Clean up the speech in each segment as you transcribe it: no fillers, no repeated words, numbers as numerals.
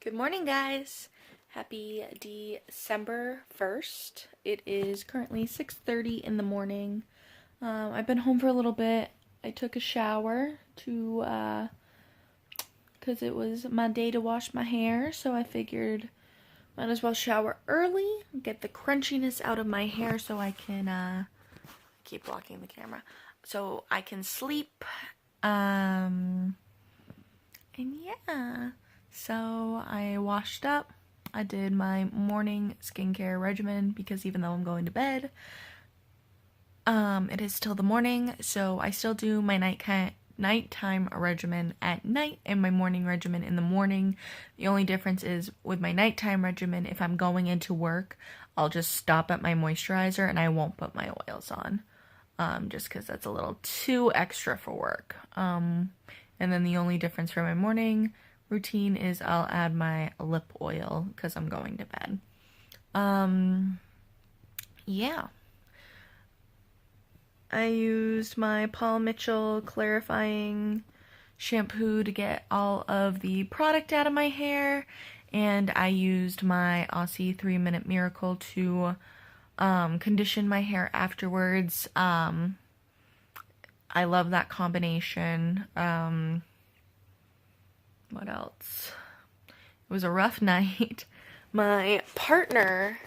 Good morning, guys. Happy December 1st. It is currently 6:30 in the morning. I've been home for a little bit. I took a shower because it was my day to wash my hair, so I figured might as well shower early, get the crunchiness out of my hair so I can keep blocking the camera. So I can sleep. And yeah. So I washed up. I did my morning skincare regimen because even though I'm going to bed, it is still the morning, so I still do my nighttime regimen at night and my morning regimen in the morning. The only difference is with my nighttime regimen, if I'm going into work, I'll just stop at my moisturizer and I won't put my oils on, just because that's a little too extra for work. And then the only difference for my morning routine is I'll add my lip oil because I'm going to bed. Yeah. I used my Paul Mitchell clarifying shampoo to get all of the product out of my hair, and I used my Aussie 3-Minute Miracle to condition my hair afterwards. I love that combination. What else? It was a rough night. My partner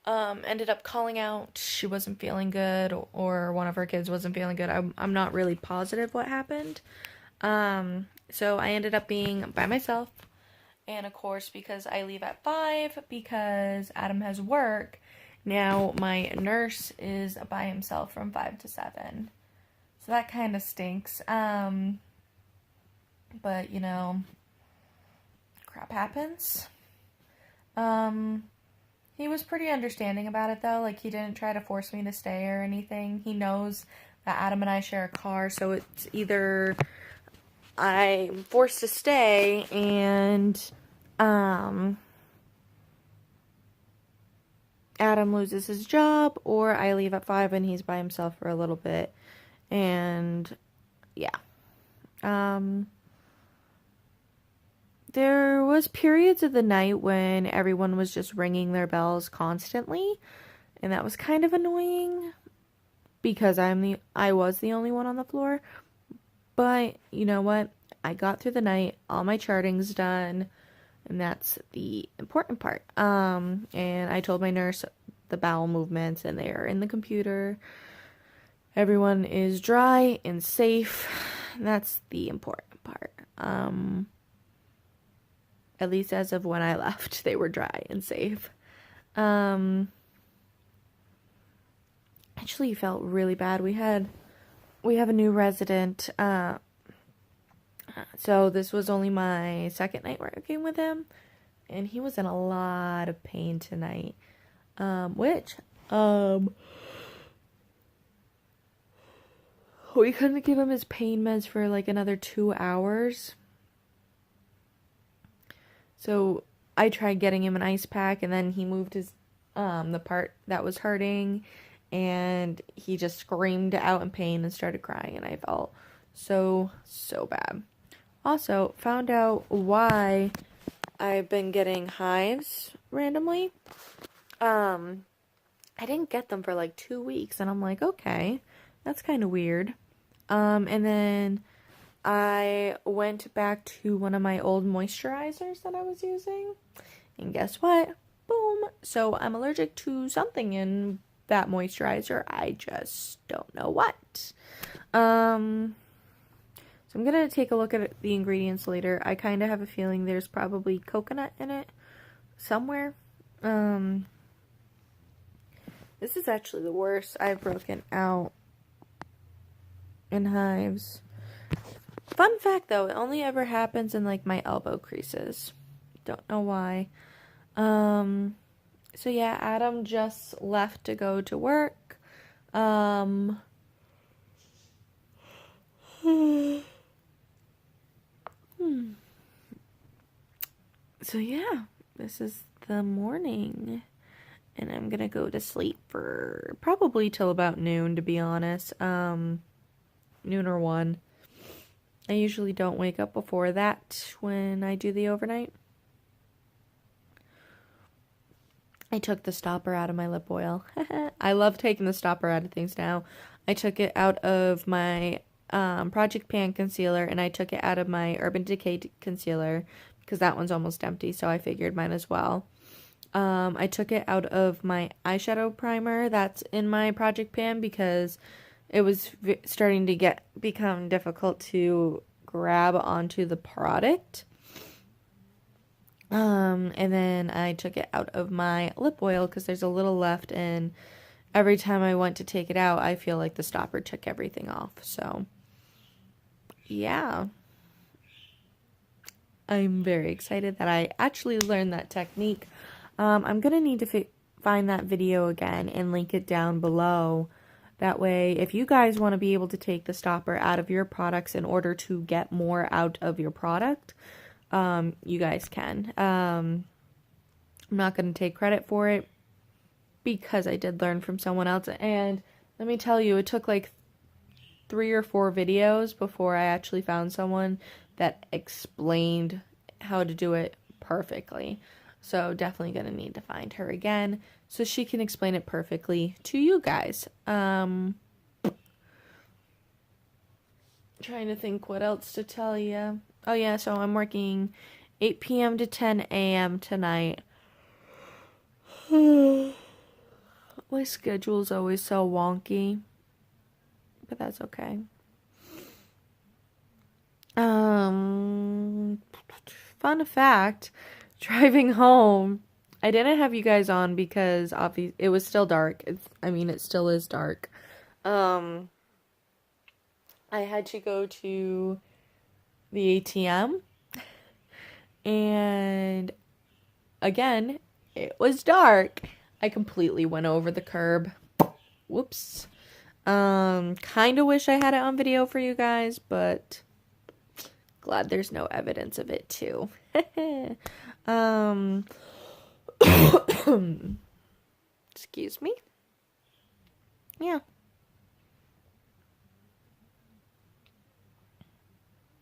ended up calling out. She wasn't feeling good, or one of her kids wasn't feeling good. I'm not really positive what happened. So I ended up being by myself. And of course, because I leave at 5, because Adam has work, now my nurse is by himself from 5 to 7. So that kind of stinks. But, you know, crap happens. He was pretty understanding about it, though. Like, he didn't try to force me to stay or anything. He knows that Adam and I share a car, so it's either I'm forced to stay and, Adam loses his job, or I leave at 5 and he's by himself for a little bit. And, yeah. There was periods of the night when everyone was just ringing their bells constantly, and that was kind of annoying because I was the only one on the floor. But you know what? I got through the night, all my charting's done, and that's the important part. And I told my nurse the bowel movements, and they are in the computer. Everyone is dry and safe. And that's the important part. At least as of when I left, they were dry and safe. Actually felt really bad. We have a new resident. So this was only my second night working with him, and he was in a lot of pain tonight. We couldn't give him his pain meds for like another 2 hours. So I tried getting him an ice pack, and then he moved his, the part that was hurting, and he just screamed out in pain and started crying, and I felt so bad. Also, found out why I've been getting hives randomly. I didn't get them for like 2 weeks, and I'm like, okay, that's kind of weird. And then I went back to one of my old moisturizers that I was using, and guess what? Boom! So I'm allergic to something in that moisturizer. I just don't know what. So I'm gonna take a look at the ingredients later. I kind of have a feeling there's probably coconut in it somewhere. This is actually the worst. I've broken out in hives. Fun fact though, it only ever happens in like my elbow creases. Don't know why. So yeah, Adam just left to go to work. So yeah, this is the morning, and I'm gonna go to sleep for probably till about noon, to be honest. Noon or 1. I usually don't wake up before that when I do the overnight. I took the stopper out of my lip oil. I love taking the stopper out of things now. I took it out of my Project Pan concealer, and I took it out of my Urban Decay concealer because that one's almost empty, so I figured mine as well. I took it out of my eyeshadow primer that's in my Project Pan because it was starting to become difficult to grab onto the product. And then I took it out of my lip oil because there's a little left, and every time I went to take it out, I feel like the stopper took everything off. So, yeah. I'm very excited that I actually learned that technique. I'm going to need to find that video again and link it down below. That way, if you guys want to be able to take the stopper out of your products in order to get more out of your product, you guys can. I'm not going to take credit for it because I did learn from someone else. And let me tell you, it took like 3 or 4 videos before I actually found someone that explained how to do it perfectly. So definitely going to need to find her again so she can explain it perfectly to you guys. Trying to think what else to tell you. Oh yeah, so I'm working 8 p.m. to 10 a.m. tonight. My schedule's always so wonky, but that's okay. Fun fact, driving home, I didn't have you guys on because obviously it was still dark. It still is dark. I had to go to the ATM, and again, it was dark. I completely went over the curb. Whoops. Kind of wish I had it on video for you guys, but glad there's no evidence of it too. Excuse me. Yeah.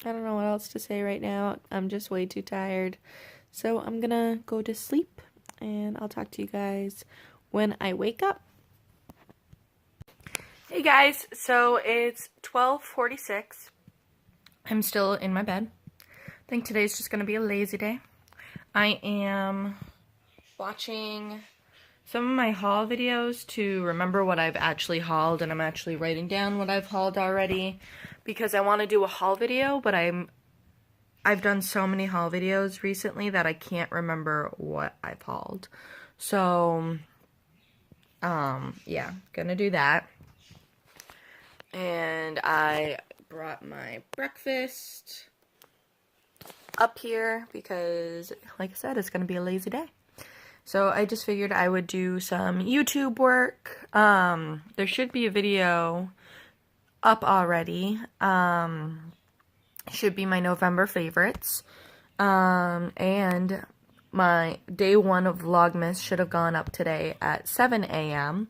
I don't know what else to say right now. I'm just way too tired. So I'm gonna go to sleep, and I'll talk to you guys when I wake up. Hey guys, so it's 12:46. I'm still in my bed. I think today's just gonna be a lazy day. I am watching some of my haul videos to remember what I've actually hauled, and I'm actually writing down what I've hauled already because I want to do a haul video, but I've done so many haul videos recently that I can't remember what I've hauled. So, yeah, gonna do that. And I brought my breakfast up here because, like I said, it's gonna be a lazy day. So I just figured I would do some YouTube work. There should be a video up already. Should be my November favorites. And my day 1 of Vlogmas should have gone up today at 7 a.m.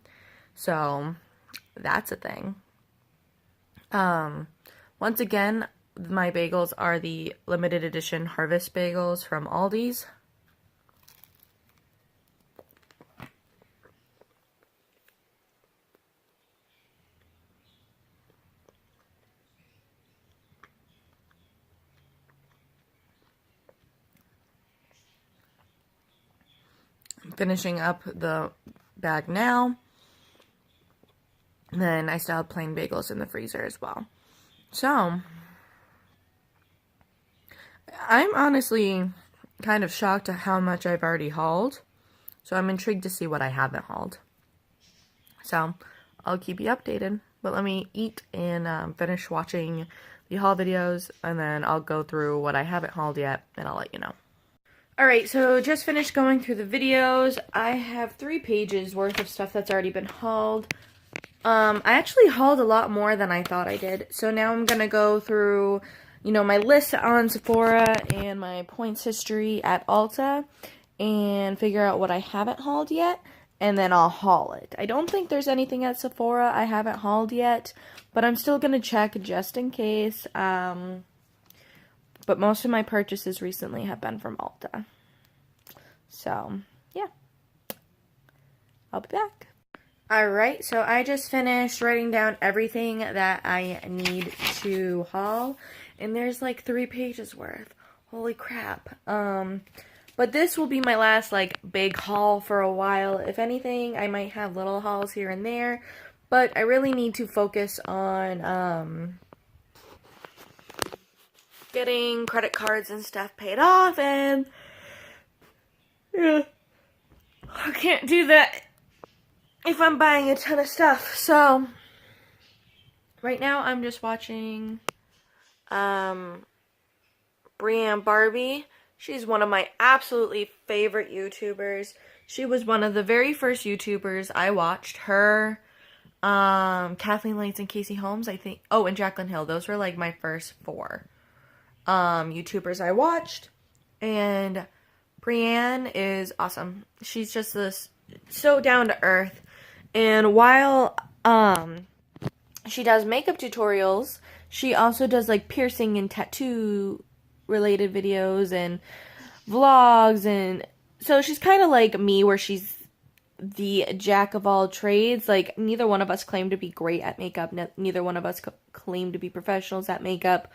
So that's a thing. Once again, my bagels are the limited edition Harvest bagels from Aldi's. Finishing up the bag now. Then I still have plain bagels in the freezer as well. So, I'm honestly kind of shocked at how much I've already hauled. So I'm intrigued to see what I haven't hauled. So, I'll keep you updated. But let me eat and finish watching the haul videos, and then I'll go through what I haven't hauled yet, and I'll let you know. Alright, so just finished going through the videos. I have 3 pages worth of stuff that's already been hauled. I actually hauled a lot more than I thought I did. So now I'm going to go through, my list on Sephora and my points history at Ulta and figure out what I haven't hauled yet, and then I'll haul it. I don't think there's anything at Sephora I haven't hauled yet, but I'm still going to check just in case. But most of my purchases recently have been from Ulta. So, yeah. I'll be back. Alright, so I just finished writing down everything that I need to haul. And there's like 3 pages worth. Holy crap. But this will be my last, like, big haul for a while. If anything, I might have little hauls here and there. But I really need to focus on, getting credit cards and stuff paid off. And, yeah, I can't do that if I'm buying a ton of stuff. So, right now I'm just watching, Brienne Barbie. She's one of my absolutely favorite YouTubers. She was one of the very first YouTubers I watched. Her, Kathleen Lights and Cassey Holmes, I think. Oh, and Jaclyn Hill. Those were like my first 4 YouTubers I watched. And Brienne is awesome. She's just this so down to earth. And while she does makeup tutorials, she also does like piercing and tattoo related videos and vlogs, and so she's kind of like me, where she's the jack of all trades. Like, neither one of us claim to be great at makeup, neither one of us claim to be professionals at makeup,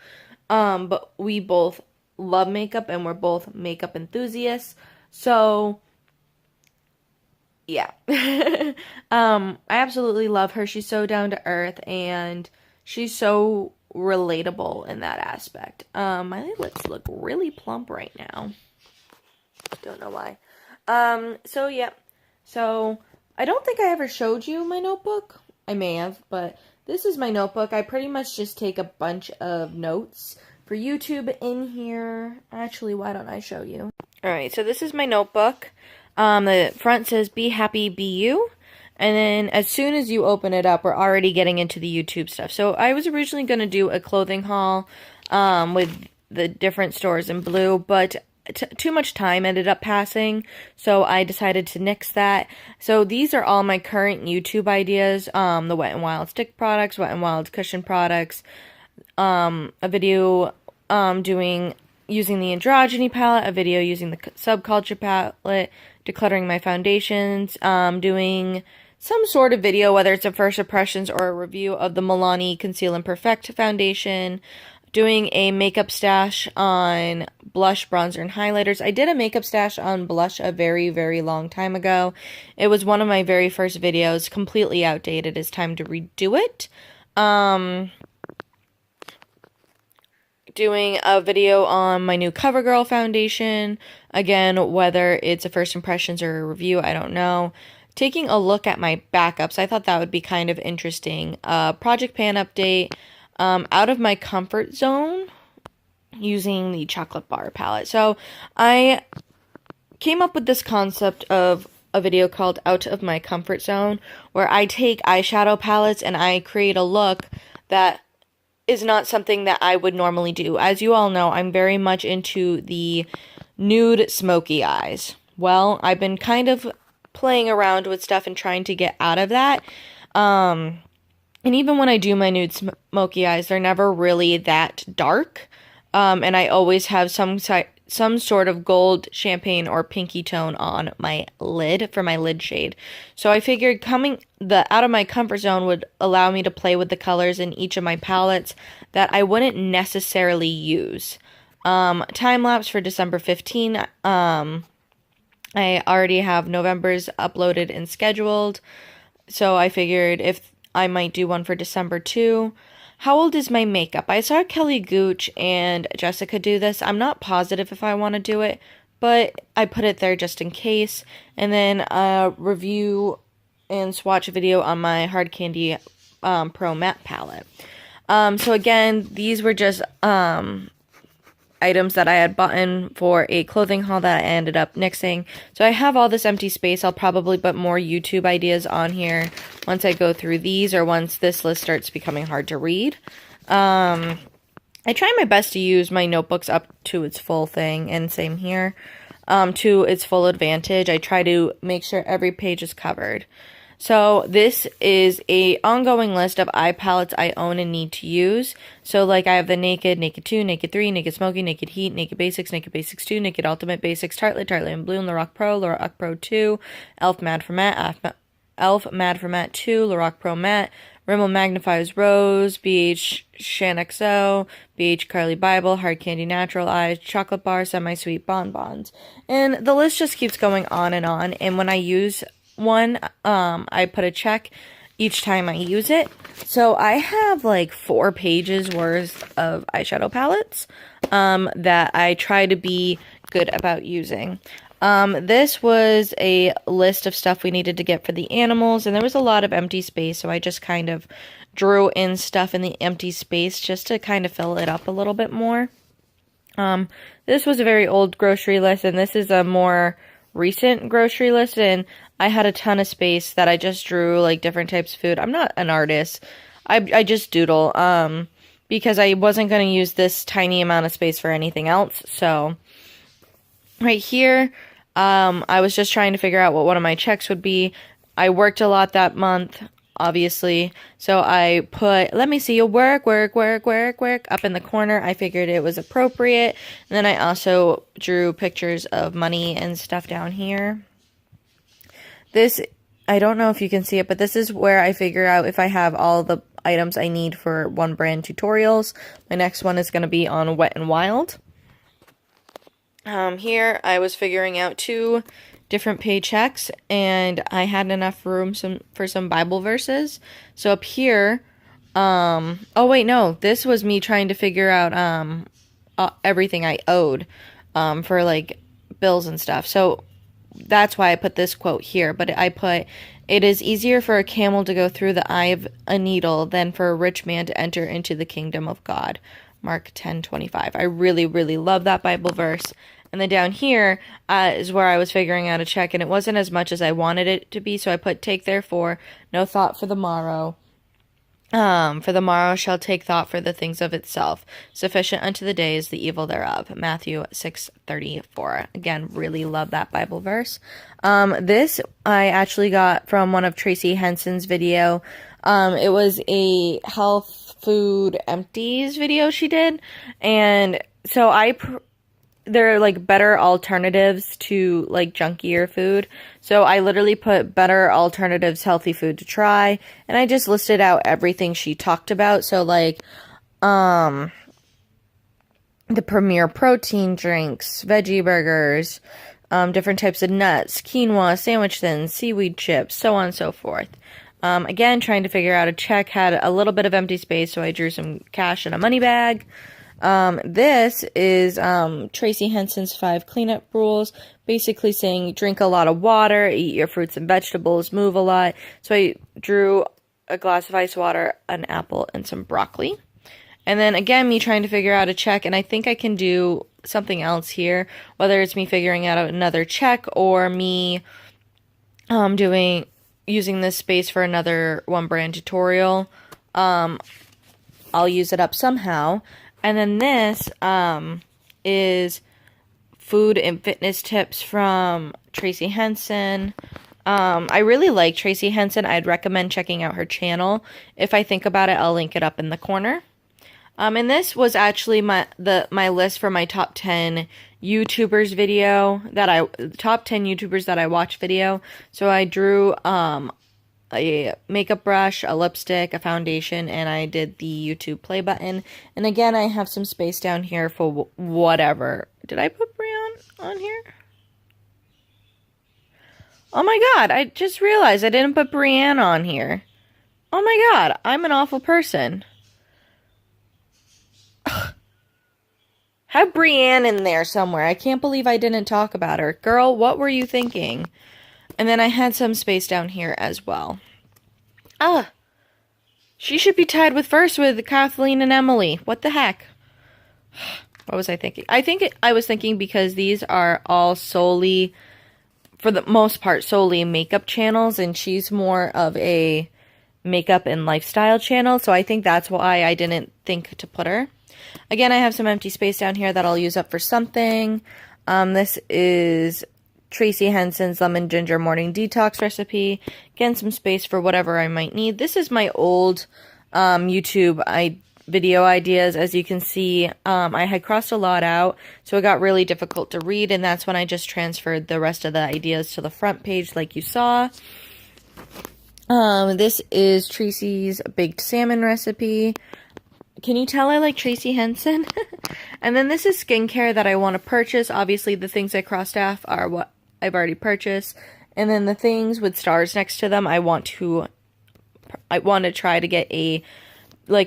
but we both love makeup and we're both makeup enthusiasts. So yeah. I absolutely love her. She's so down to earth and she's so relatable in that aspect. My lips look really plump right now. Don't know why. So yeah. So I don't think I ever showed you my notebook. I may have, but this is my notebook. I pretty much just take a bunch of notes for YouTube in here. Actually, why don't I show you? Alright, so this is my notebook. The front says, "Be happy, be you." And then as soon as you open it up, we're already getting into the YouTube stuff. So I was originally going to do a clothing haul with the different stores in blue, but too much time ended up passing, so I decided to nix that. So these are all my current YouTube ideas. The Wet n Wild stick products, Wet n Wild cushion products, a video using the androgyny palette, a video using the subculture palette, decluttering my foundations, doing some sort of video, whether it's a first impressions or a review of the Milani Conceal and Perfect foundation, doing a makeup stash on blush, bronzer, and highlighters. I did a makeup stash on blush a very, very long time ago. It was one of my very first videos, completely outdated. It's time to redo it. Doing a video on my new CoverGirl foundation. Again, whether it's a first impressions or a review, I don't know. Taking a look at my backups, I thought that would be kind of interesting. Project Pan update, out of my comfort zone, using the chocolate bar palette. So I came up with this concept of a video called Out of My Comfort Zone, where I take eyeshadow palettes and I create a look that is not something that I would normally do. As you all know, I'm very much into the nude smoky eyes. Well, I've been kind of playing around with stuff and trying to get out of that. And even when I do my nude smoky eyes, they're never really that dark. And I always have some sort of gold, champagne, or pinky tone on my lid for my lid shade. So I figured out of my comfort zone would allow me to play with the colors in each of my palettes that I wouldn't necessarily use. Time lapse for December 15. I already have November's uploaded and scheduled. So I figured if I might do one for December too. How old is my makeup? I saw Kelly Gooch and Jessica do this. I'm not positive if I want to do it, but I put it there just in case. And then a review and swatch video on my Hard Candy Pro Matte palette. So again, these were just items that I had bought for a clothing haul that I ended up nixing. So I have all this empty space. I'll probably put more YouTube ideas on here once I go through these, or once this list starts becoming hard to read. I try my best to use my notebooks up to its full thing, and same here, to its full advantage. I try to make sure every page is covered. So this is a ongoing list of eye palettes I own and need to use. So like I have the Naked, Naked 2, Naked 3, Naked Smoky, Naked Heat, Naked Basics 2, Naked Ultimate Basics, Tartelette, Tartelette in Bloom, Lorac Pro, Lorac Pro 2, Elf Mad for Matte, Elf Mad for Matte 2, Lorac Pro Matte, Rimmel Magnifies Rose, BH Shan XO, BH Carly Bible, Hard Candy Natural Eyes, Chocolate Bar, Semi-Sweet Bonbons. And the list just keeps going on. And when I use one, I put a check each time I use it. So I have like 4 pages worth of eyeshadow palettes that I try to be good about using. This was a list of stuff we needed to get for the animals, and there was a lot of empty space, so I just kind of drew in stuff in the empty space just to kind of fill it up a little bit more. This was a very old grocery list, and this is a more recent grocery list, and I had a ton of space that I just drew, like, different types of food. I'm not an artist. I just doodle, because I wasn't going to use this tiny amount of space for anything else, so right here, I was just trying to figure out what one of my checks would be. I worked a lot that month, obviously. So I put, let me see you work up in the corner. I figured it was appropriate. And then I also drew pictures of money and stuff down here. This, I don't know if you can see it, but this is where I figure out if I have all the items I need for one brand tutorials. My next one is going to be on Wet n Wild. Here I was figuring out 2 different paychecks, and I had enough room for some Bible verses. So up here, oh wait, no, this was me trying to figure out everything I owed for like bills and stuff. So that's why I put this quote here, but I put, "It is easier for a camel to go through the eye of a needle than for a rich man to enter into the kingdom of God." Mark 10:25. I really, really love that Bible verse. And then down here is where I was figuring out a check, and it wasn't as much as I wanted it to be, so I put, "Take therefore no thought for the morrow. For the morrow shall take thought for the things of itself. Sufficient unto the day is the evil thereof." Matthew 6:34. Again, really love that Bible verse. This I actually got from one of Tracy Henson's video. It was a health food empties video she did, and so they're like better alternatives to like junkier food. So I literally put better alternatives, healthy food to try, and I just listed out everything she talked about. So like the Premier protein drinks, veggie burgers, different types of nuts, quinoa, sandwich thins, seaweed chips, so on and so forth. Again, trying to figure out a check, had a little bit of empty space, so I drew some cash in a money bag. This is Tracy Henson's 5 cleanup rules, basically saying drink a lot of water, eat your fruits and vegetables, move a lot. So I drew a glass of ice water, an apple, and some broccoli. And then again, me trying to figure out a check, and I think I can do something else here, whether it's me figuring out another check or me using this space for another one brand tutorial. I'll use it up somehow. And then this is food and fitness tips from Tracy Henson. I really like Tracy Henson. I'd recommend checking out her channel. If I think about it, I'll link it up in the corner. And this was actually my list for my top 10 YouTubers video top 10 YouTubers that I watch video. So I drew a makeup brush, a lipstick, a foundation, and I did the YouTube play button. And again, I have some space down here for whatever. Did I put Brienne on here? Oh my god, I just realized I didn't put Brienne on here. Oh my god, I'm an awful person. Have Brienne in there somewhere. I can't believe I didn't talk about her. Girl, what were you thinking? And then I had some space down here as well. She should be tied with first with Kathleen and Emily. What the heck? What was I thinking? I was thinking because these are all solely, for the most part, solely makeup channels, and she's more of a makeup and lifestyle channel, so I think that's why I didn't think to put her. Again, I have some empty space down here that I'll use up for something. This is Tracy Henson's lemon ginger morning detox recipe. Again, some space for whatever I might need. This is my old YouTube video ideas. As you can see, I had crossed a lot out, so it got really difficult to read, and that's when I just transferred the rest of the ideas to the front page like you saw. This is Tracy's baked salmon recipe. Can you tell I like Tracy Henson? And then this is skincare that I want to purchase. Obviously, the things I crossed off are what I've already purchased. And then the things with stars next to them, I want to try to get a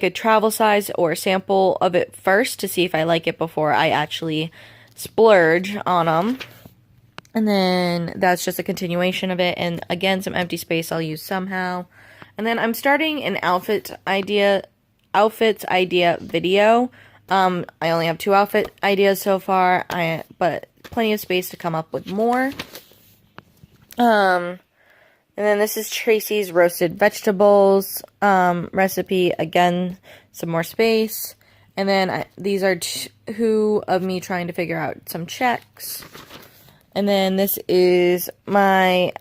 travel size or sample of it first to see if I like it before I actually splurge on them. And then that's just a continuation of it. And again, some empty space I'll use somehow. And then I'm starting an outfits idea video. I only have 2 outfit ideas so far, but plenty of space to come up with more. And then this is Tracy's roasted vegetables recipe. Again, some more space. And then these are 2 of me trying to figure out some checks. And then this is my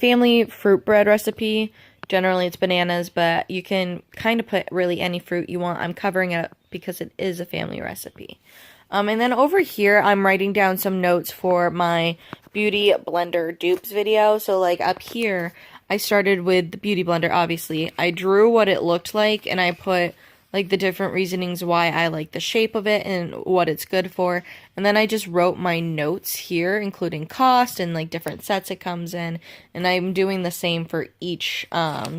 family fruit bread recipe. Generally, it's bananas, but you can kind of put really any fruit you want. I'm covering it up because it is a family recipe. And then over here, I'm writing down some notes for my Beauty Blender dupes video. So, like, up here, I started with the Beauty Blender, obviously. I drew what it looked like, and I put, like, the different reasonings why I like the shape of it and what it's good for. And then I just wrote my notes here, including cost and, like, different sets it comes in. And I'm doing the same for each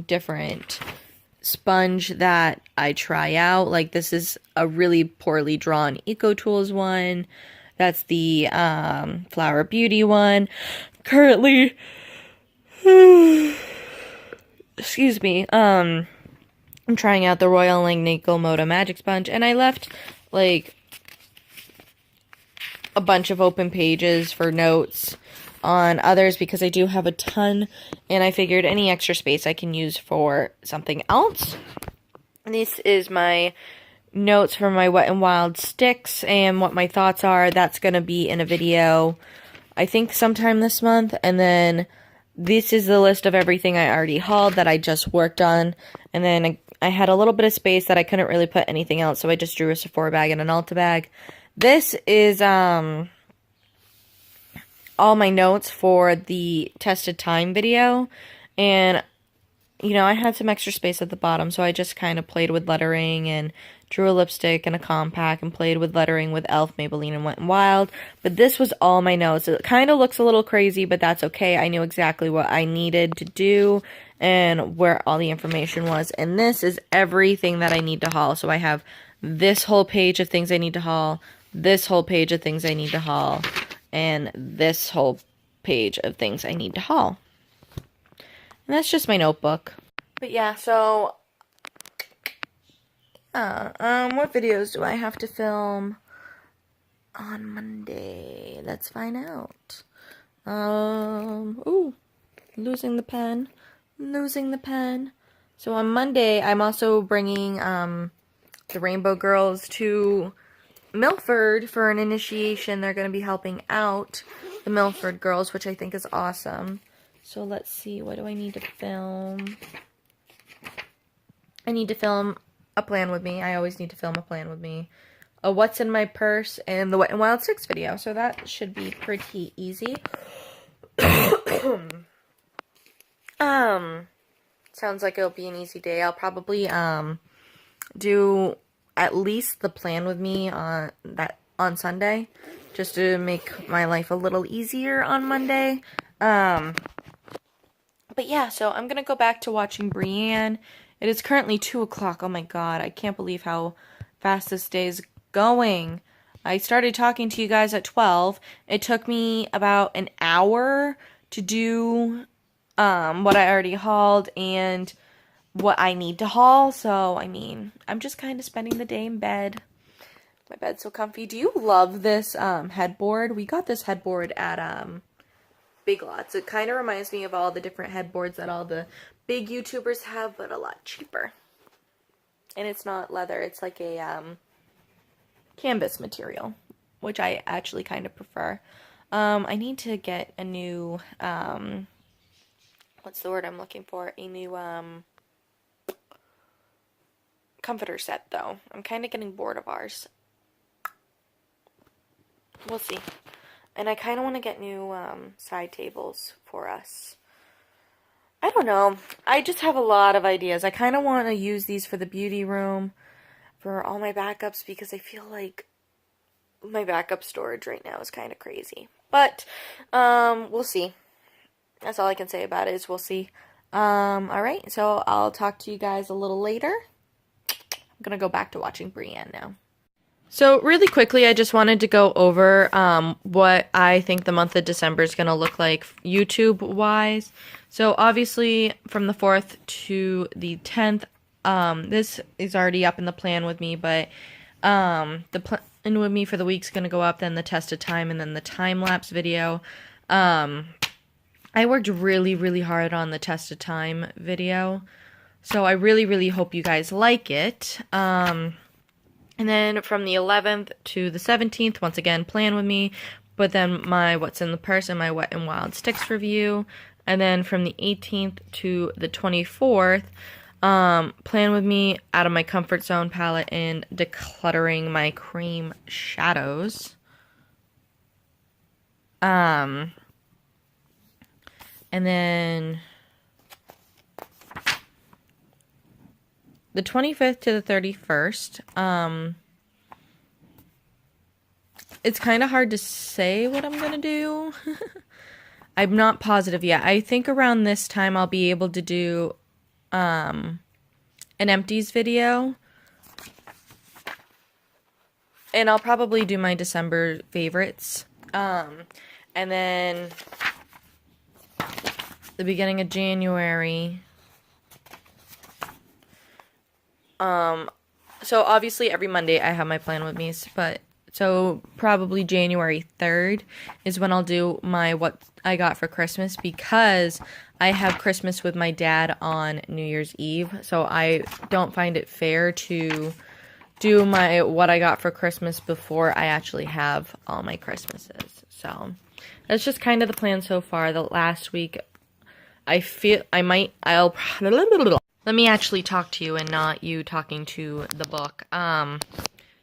different sponge that I try out. Like, this is a really poorly drawn Eco Tools one. That's the Flower Beauty one. Currently, excuse me, I'm trying out the Royal Langnickel Moda Magic Sponge, and I left, like, a bunch of open pages for notes on others because I do have a ton, and I figured any extra space I can use for something else. And this is my notes for my Wet n Wild sticks and what my thoughts are. That's going to be in a video, I think, sometime this month. And then this is the list of everything I already hauled that I just worked on. And then I had a little bit of space that I couldn't really put anything else, so I just drew a Sephora bag and an Ulta bag. This is all my notes for the tested time video, and you know, I had some extra space at the bottom, so I just kind of played with lettering and drew a lipstick and a compact and played with lettering with e.l.f., Maybelline, and Wet n Wild. But this was all my notes. It kind of looks a little crazy, but that's okay. I knew exactly what I needed to do and where all the information was. And this is everything that I need to haul. So I have this whole page of things I need to haul, this whole page of things I need to haul, and this whole page of things I need to haul. And that's just my notebook. But yeah, so what videos do I have to film on Monday? Let's find out. Ooh, losing the pen. So on Monday, I'm also bringing the Rainbow Girls to Milford for an initiation. They're going to be helping out the Milford girls, which I think is awesome. So let's see, what do I need to film? I need to film a plan with me. I always need to film a plan with me. A what's in my purse and the Wet n Wild 6 video. So that should be pretty easy. Sounds like it'll be an easy day. I'll probably do at least the plan with me on Sunday, just to make my life a little easier on Monday. But yeah, so I'm gonna go back to watching Brienne. It is currently 2 o'clock. Oh my god, I can't believe how fast this day is going. I started talking to you guys at 12. It took me about an hour to do what I already hauled and what I need to haul. So, I mean, I'm just kind of spending the day in bed. My bed's so comfy. Do you love this headboard? We got this headboard at Big Lots. It kind of reminds me of all the different headboards that all the big YouTubers have, but a lot cheaper. And it's not leather. It's like a canvas material, which I actually kind of prefer. I need to get a new, what's the word I'm looking for? A new, comforter set, though. I'm kind of getting bored of ours. We'll see. And I kind of want to get new, side tables for us. I don't know. I just have a lot of ideas. I kind of want to use these for the beauty room, for all my backups, because I feel like my backup storage right now is kind of crazy. But, we'll see. That's all I can say about it is we'll see. Alright, so I'll talk to you guys a little later. I'm gonna go back to watching Brienne now. So really quickly, I just wanted to go over what I think the month of December is going to look like YouTube-wise. So obviously, from the 4th to the 10th, this is already up in the plan with me, but the plan with me for the week's going to go up, then the test of time, and then the time-lapse video. I worked really, really hard on the test of time video, so I really, really hope you guys like it. And then from the 11th to the 17th, once again, plan with me. But then my What's in the Purse and my Wet and Wild Sticks review. And then from the 18th to the 24th, plan with me, Out of My Comfort Zone palette, and decluttering my cream shadows. And then the 25th to the 31st, it's kind of hard to say what I'm going to do. I'm not positive yet. I think around this time I'll be able to do an empties video. And I'll probably do my December favorites. And then the beginning of January... so obviously every Monday I have my plan with me, but so probably January 3rd is when I'll do my what I got for Christmas, because I have Christmas with my dad on New Year's Eve, so I don't find it fair to do my what I got for Christmas before I actually have all my Christmases. So that's just kind of the plan so far. The last week let me actually talk to you and not you talking to the book.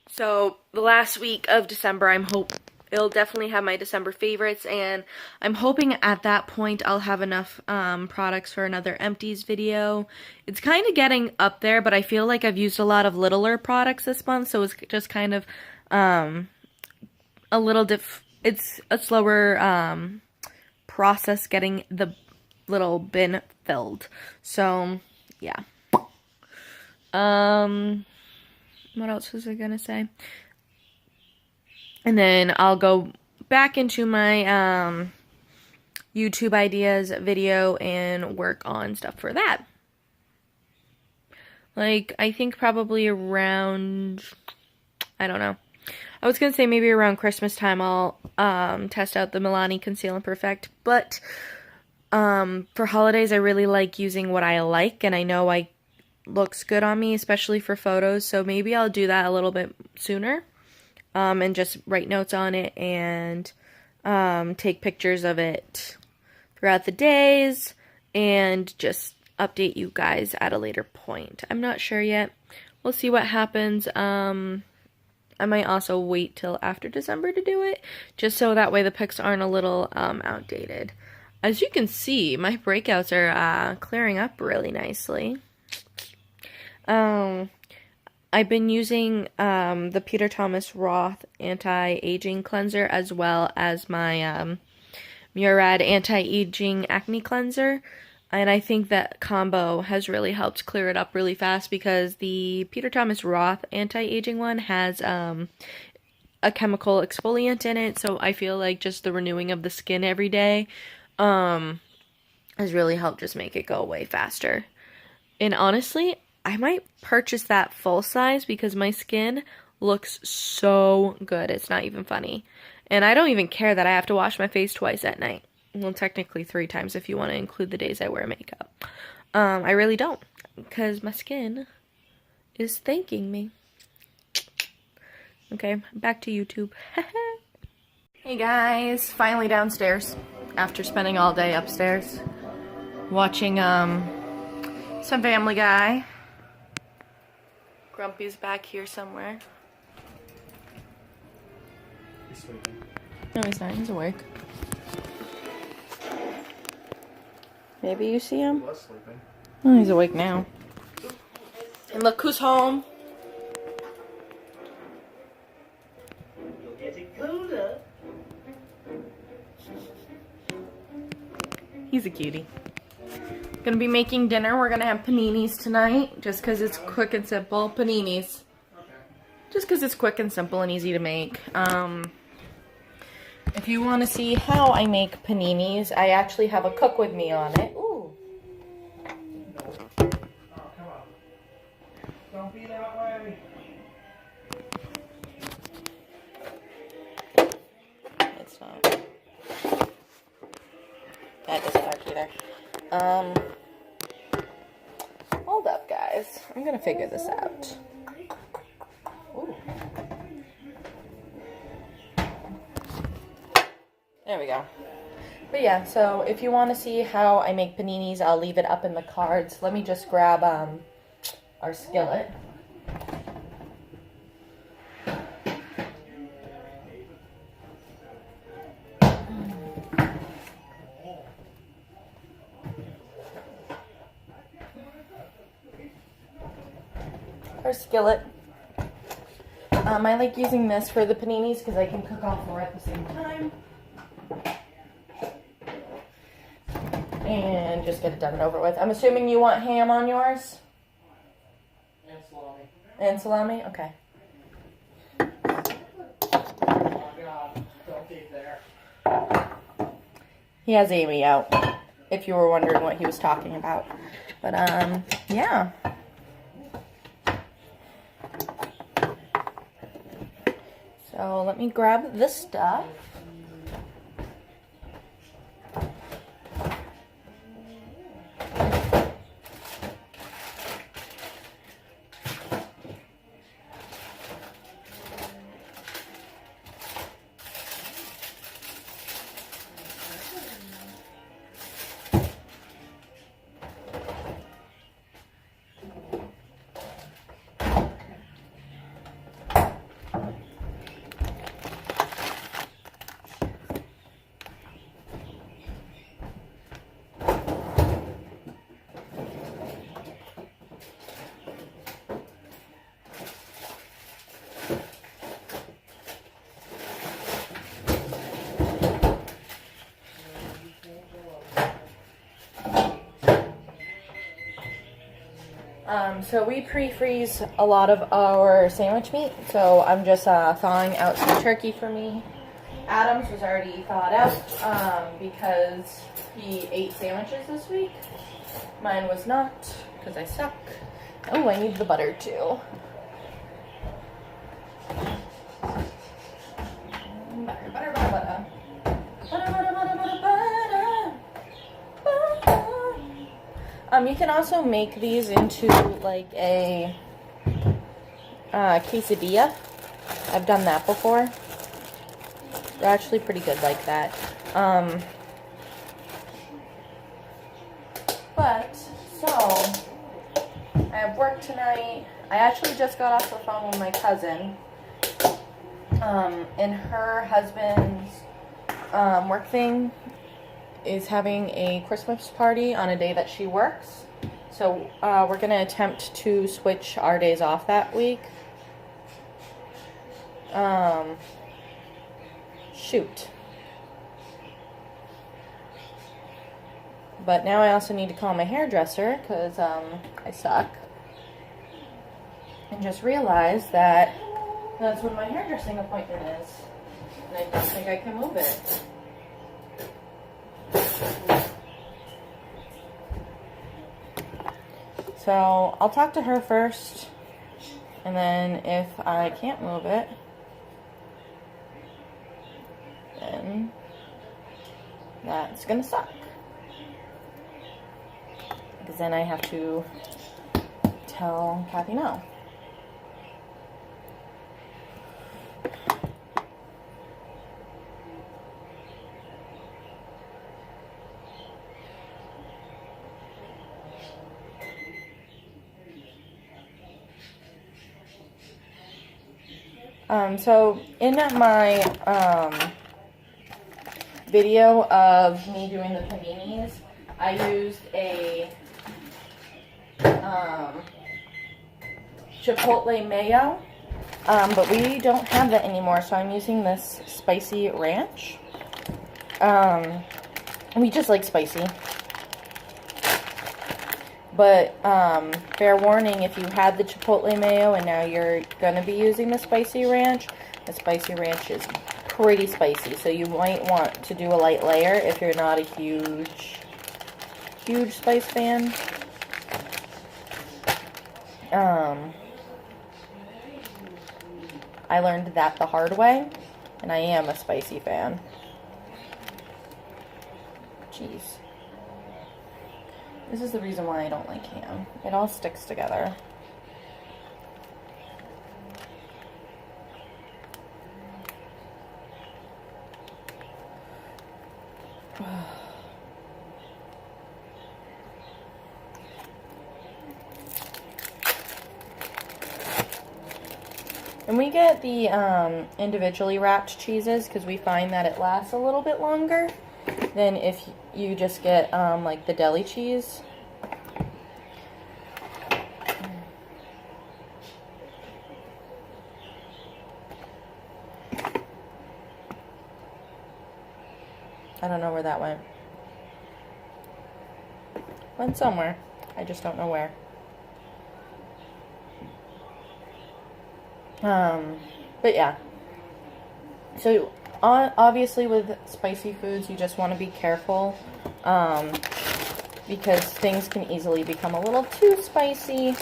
So the last week of December, it'll definitely have my December favorites, and I'm hoping at that point I'll have enough products for another empties video. It's kind of getting up there, but I feel like I've used a lot of littler products this month, so it's just kind of it's a slower process getting the little bin filled. So yeah. What else was I gonna say? And then I'll go back into my YouTube ideas video and work on stuff for that. Like, I think probably around, I don't know. I was gonna say maybe around Christmas time I'll test out the Milani Conceal and Perfect, but for holidays I really like using what I like, and I know looks good on me, especially for photos, so maybe I'll do that a little bit sooner, and just write notes on it and take pictures of it throughout the days and just update you guys at a later point. I'm not sure yet. We'll see what happens. I might also wait till after December to do it, just so that way the pics aren't a little outdated. As you can see, my breakouts are clearing up really nicely. I've been using the Peter Thomas Roth Anti-Aging Cleanser, as well as my Murad Anti-Aging Acne Cleanser, and I think that combo has really helped clear it up really fast, because the Peter Thomas Roth Anti-Aging one has a chemical exfoliant in it, so I feel like just the renewing of the skin every day has really helped just make it go away faster. And honestly, I might purchase that full size because my skin looks so good. It's not even funny. And I don't even care that I have to wash my face twice at night. Well, technically 3 times if you want to include the days I wear makeup. I really don't, because my skin is thanking me. Okay, back to YouTube. Hey guys, finally downstairs after spending all day upstairs watching some Family Guy. Grumpy's back here somewhere. He's sleeping. No, he's not. He's awake. Maybe you see him? He was sleeping. Oh, he's awake now. And look who's home. You're getting colder. He's a cutie. Gonna be making dinner. We're gonna have paninis tonight, just because it's quick and simple. Paninis. Okay. Just because it's quick and simple and easy to make. If you want to see how I make paninis, I actually have a cook with me on it. Ooh. No. Oh, come on. Don't be that way. It's not. That doesn't work either. Hold up, guys. I'm gonna figure this out. Ooh. There we go. But yeah, so if you want to see how I make paninis, I'll leave it up in the cards. Let me just grab our skillet. Our skillet. I like using this for the paninis because I can cook all four at the same time. And just get it done and over with. I'm assuming you want ham on yours? And salami. And salami? Okay. Oh, God. Don't be there. He has Amy out, if you were wondering what he was talking about. But, yeah. So, let me grab this stuff. So we pre-freeze a lot of our sandwich meat, so I'm just thawing out some turkey for me. Adam's was already thawed out because he ate sandwiches this week. Mine was not, because I suck. Oh, I need the butter too. Butter, butter, butter, butter. Butter, butter, butter, butter, butter. You can also make these into like a quesadilla. I've done that before. They're actually pretty good like that. But, so, I have work tonight. I actually just got off the phone with my cousin. And her husband's work thing is having a Christmas party on a day that she works. So we're going to attempt to switch our days off that week. Shoot. But now I also need to call my hairdresser because I suck. And just realized that that's when my hairdressing appointment is. And I don't think I can move it. So I'll talk to her first, and then if I can't move it, then that's gonna suck. Because then I have to tell Kathy no. So in my video of me doing the paninis, I used a chipotle mayo, but we don't have that anymore, so I'm using this spicy ranch. We just like spicy. But, fair warning, if you had the chipotle mayo and now you're gonna be using the spicy ranch is pretty spicy, so you might want to do a light layer if you're not a huge spice fan. I learned that the hard way, and I am a spicy fan. Jeez. This is the reason why I don't like ham. It all sticks together. And we get the individually wrapped cheeses because we find that it lasts a little bit longer than if you just get like the deli cheese. I don't know where that went. Went somewhere. I just don't know where. But yeah. So obviously with spicy foods, you just want to be careful, because things can easily become a little too spicy,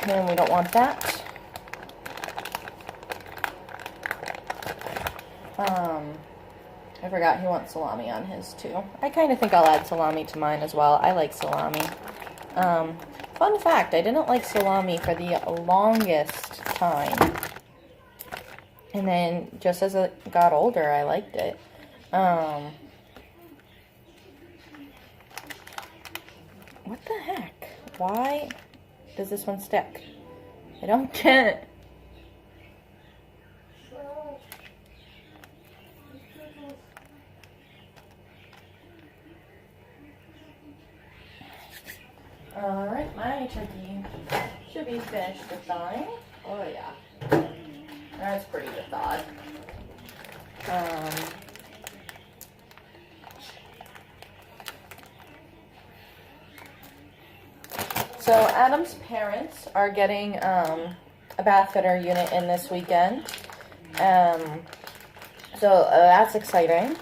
and we don't want that. I forgot he wants salami on his too. I kind of think I'll add salami to mine as well. I like salami. Fun fact, I didn't like salami for the longest time. And then, just as I got older, I liked it. What the heck? Why does this one stick? I don't get it. Alright, my turkey should be finished with thawing. Oh yeah. That's pretty good thawed. So Adam's parents are getting a bath fitter unit in this weekend. So that's exciting.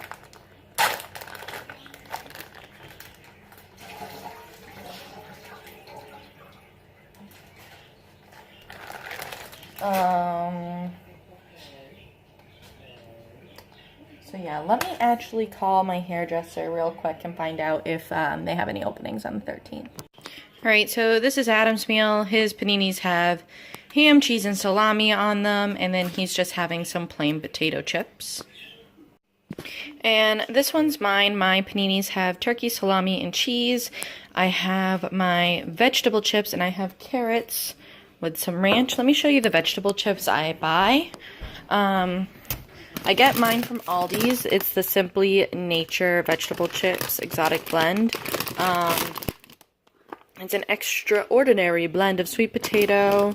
So yeah, let me actually call my hairdresser real quick and find out if they have any openings on the 13th. Alright, so this is Adam's meal. His paninis have ham, cheese, and salami on them, and then he's just having some plain potato chips. And this one's mine. My paninis have turkey, salami, and cheese. I have my vegetable chips, and I have carrots with some ranch. Let me show you the vegetable chips I buy. I get mine from Aldi's. It's the Simply Nature vegetable chips exotic blend. It's an extraordinary blend of sweet potato,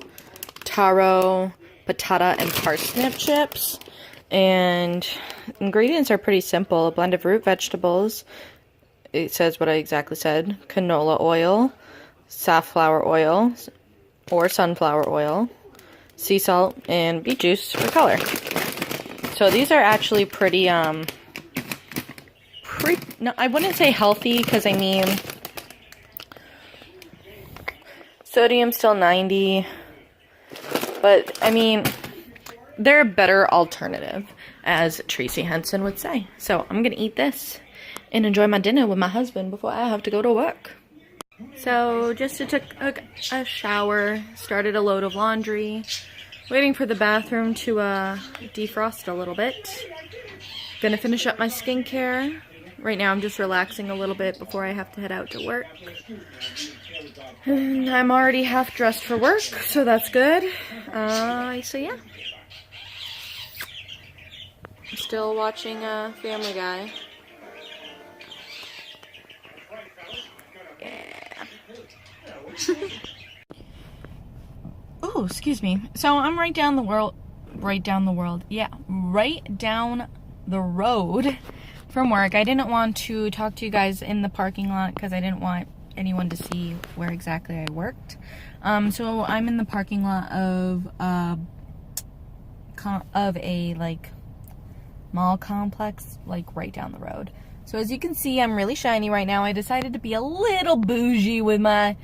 taro, patata, and parsnip chips. And ingredients are pretty simple. A blend of root vegetables. It says what I exactly said. Canola oil, safflower oil, or sunflower oil, sea salt, and beet juice for color. So these are actually pretty, no, I wouldn't say healthy, because I mean, sodium's still 90, but I mean, they're a better alternative, as Tracy Henson would say. So I'm gonna eat this and enjoy my dinner with my husband before I have to go to work. So just took a shower, started a load of laundry, waiting for the bathroom to defrost a little bit. Gonna finish up my skincare. Right now I'm just relaxing a little bit before I have to head out to work. And I'm already half dressed for work, so that's good. So yeah. Still watching Family Guy. Yeah. Oh, excuse me. So I'm right down the road from work. I didn't want to talk to you guys in the parking lot because I didn't want anyone to see where exactly I worked. So I'm in the parking lot of a like mall complex, like right down the road. So as you can see, I'm really shiny right now. I decided to be a little bougie with my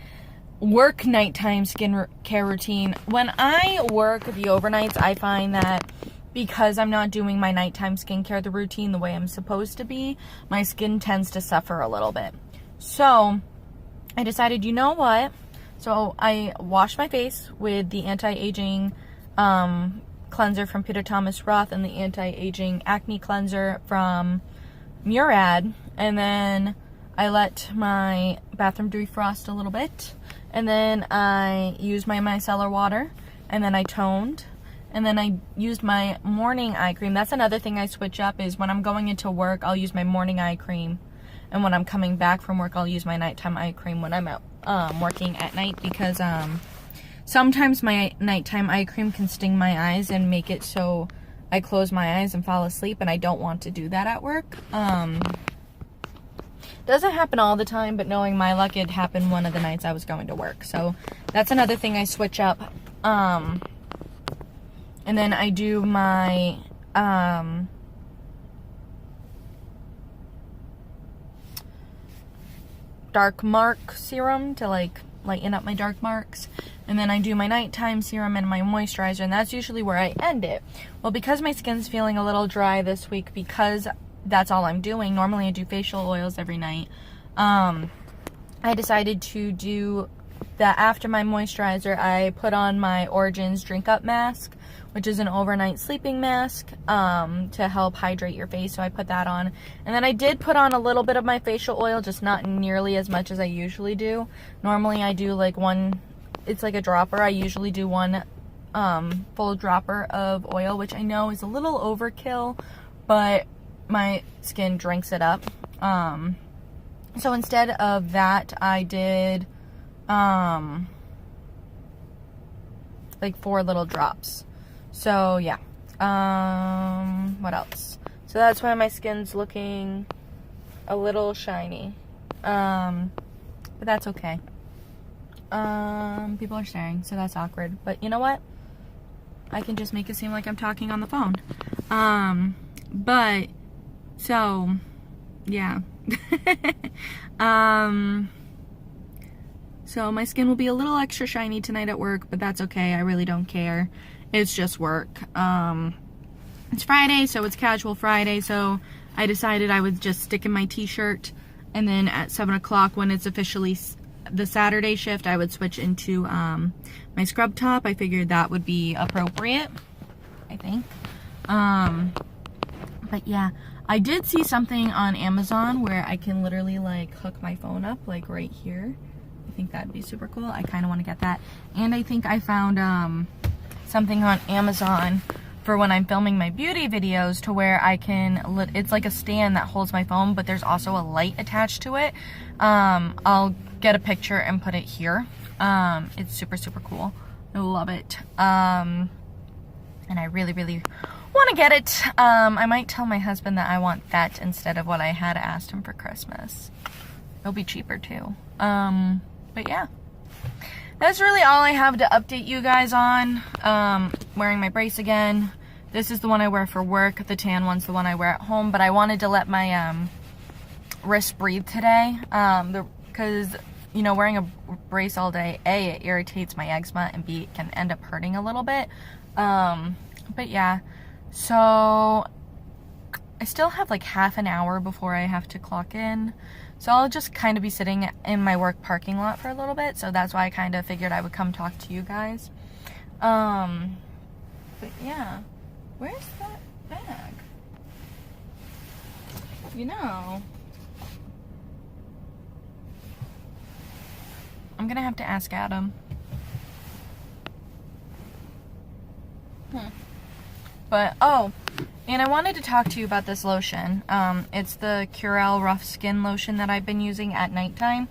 work nighttime skin care routine. When I work the overnights, I find that because I'm not doing my nighttime skincare the routine the way I'm supposed to be, my skin tends to suffer a little bit. So I decided, you know what? So I washed my face with the anti-aging cleanser from Peter Thomas Roth and the anti-aging acne cleanser from Murad, and then I let my bathroom defrost a little bit, and then I used my micellar water, and then I toned, and then I used my morning eye cream. That's another thing I switch up, is when I'm going into work, I'll use my morning eye cream, and when I'm coming back from work, I'll use my nighttime eye cream when I'm out working at night, because sometimes my nighttime eye cream can sting my eyes and make it so I close my eyes and fall asleep, and I don't want to do that at work. Doesn't happen all the time, but knowing my luck, it happened one of the nights I was going to work. So that's another thing I switch up. And then I do my dark mark serum to like lighten up my dark marks. And then I do my nighttime serum and my moisturizer, and that's usually where I end it. Well, because my skin's feeling a little dry this week, because that's all I'm doing. Normally I do facial oils every night. I decided to do that after my moisturizer. I put on my Origins Drink Up mask, which is an overnight sleeping mask to help hydrate your face. So I put that on. And then I did put on a little bit of my facial oil, just not nearly as much as I usually do. Normally I do like one, it's like a dropper. I usually do one full dropper of oil, which I know is a little overkill, but my skin drinks it up. So instead of that, I did like 4 little drops. So yeah. What else? So that's why my skin's looking a little shiny. But that's okay. People are staring, so that's awkward. But you know what? I can just make it seem like I'm talking on the phone. But so yeah. So my skin will be a little extra shiny tonight at work, but that's okay. I really don't care. It's just work. It's Friday, so it's casual Friday, so I decided I would just stick in my t-shirt, and then at 7 o'clock when it's officially the Saturday shift, I would switch into my scrub top. I figured that would be appropriate, I think. But yeah, I did see something on Amazon where I can literally like hook my phone up like right here. I think that'd be super cool. I kind of want to get that. And I think I found something on Amazon for when I'm filming my beauty videos, to where I can, it's like a stand that holds my phone, but there's also a light attached to it. I'll get a picture and put it here. It's super, super cool. I love it. And I really, really want to get it. I might tell my husband that I want that instead of what I had asked him for Christmas. It'll be cheaper too. But yeah, that's really all I have to update you guys on. Wearing my brace again. This is the one I wear for work. The tan one's the one I wear at home, but I wanted to let my wrist breathe today. Because, you know, wearing a brace all day, A, it irritates my eczema, and B, it can end up hurting a little bit. But yeah, so I still have like half an hour before I have to clock in. So I'll just kind of be sitting in my work parking lot for a little bit. So that's why I kind of figured I would come talk to you guys. But yeah, where's that bag? You know, I'm I'm gonna have to ask Adam. But, oh, and I wanted to talk to you about this lotion. It's the Curel Rough Skin Lotion that I've been using at nighttime.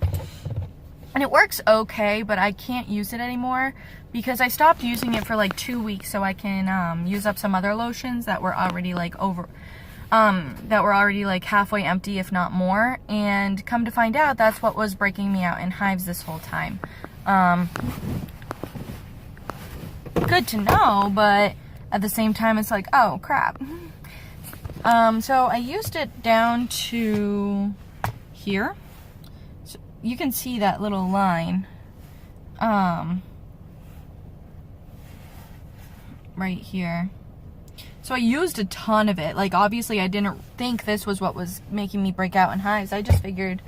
And it works okay, but I can't use it anymore because I stopped using it for like 2 weeks so I can use up some other lotions that were already like halfway empty, if not more. And come to find out, that's what was breaking me out in hives this whole time. Good to know, but at the same time, it's like, oh crap. So I used it down to here. So you can see that little line. Right here. So I used a ton of it. Like, obviously I didn't think this was what was making me break out in hives. I just figured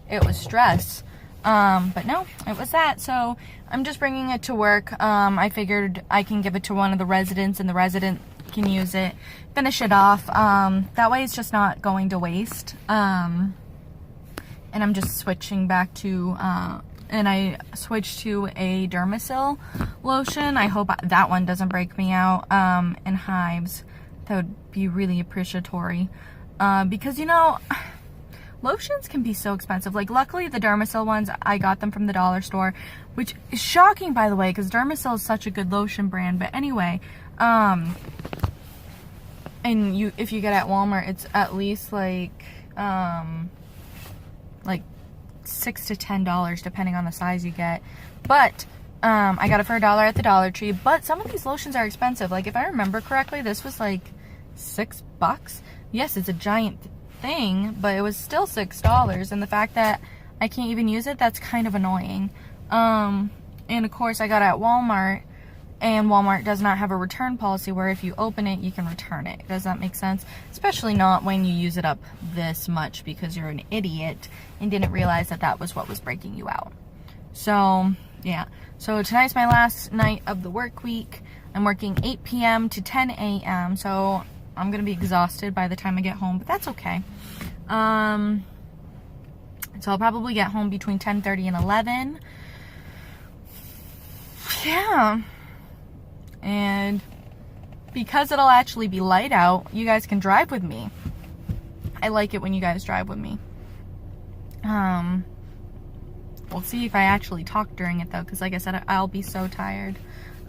it was stress. But no, it was that. So I'm just bringing it to work. I figured I can give it to one of the residents and the resident can use it, finish it off. That way it's just not going to waste. And I'm just switching back to, and I switched to a Dermasil lotion. I hope that one doesn't break me out, in hives. That would be really appreciatory. Because, you know, lotions can be so expensive. Like, luckily the Dermasil ones, I got them from the dollar store, which is shocking, by the way, because Dermasil is such a good lotion brand. But anyway, and if you get at Walmart, it's at least like $6 to $10 depending on the size you get. But I got it for $1 at the Dollar Tree. But some of these lotions are expensive. Like, if I remember correctly, this was like $6. Yes, it's a giant thing, but it was still $6. And the fact that I can't even use it, that's kind of annoying. And of course I got it at Walmart, and Walmart does not have a return policy where if you open it, you can return it. Does that make sense? Especially not when you use it up this much because you're an idiot and didn't realize that that was what was breaking you out. So, yeah. So tonight's my last night of the work week. I'm working 8 p.m. to 10 a.m. So I'm going to be exhausted by the time I get home, but that's okay. So I'll probably get home between 10:30 and 11. Yeah. And because it'll actually be light out, you guys can drive with me. I like it when you guys drive with me. We'll see if I actually talk during it though, because like I said, I'll be so tired.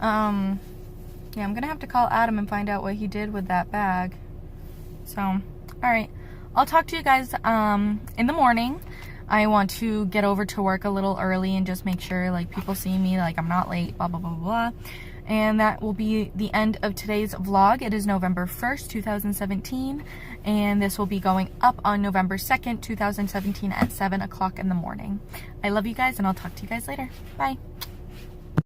Yeah, I'm gonna have to call Adam and find out what he did with that bag. So, alright. I'll talk to you guys in the morning. I want to get over to work a little early and just make sure like people see me, like I'm not late, blah blah blah blah. And that will be the end of today's vlog. It is November 1st, 2017, and this will be going up on November 2nd, 2017 at 7 o'clock in the morning. I love you guys, and I'll talk to you guys later. Bye.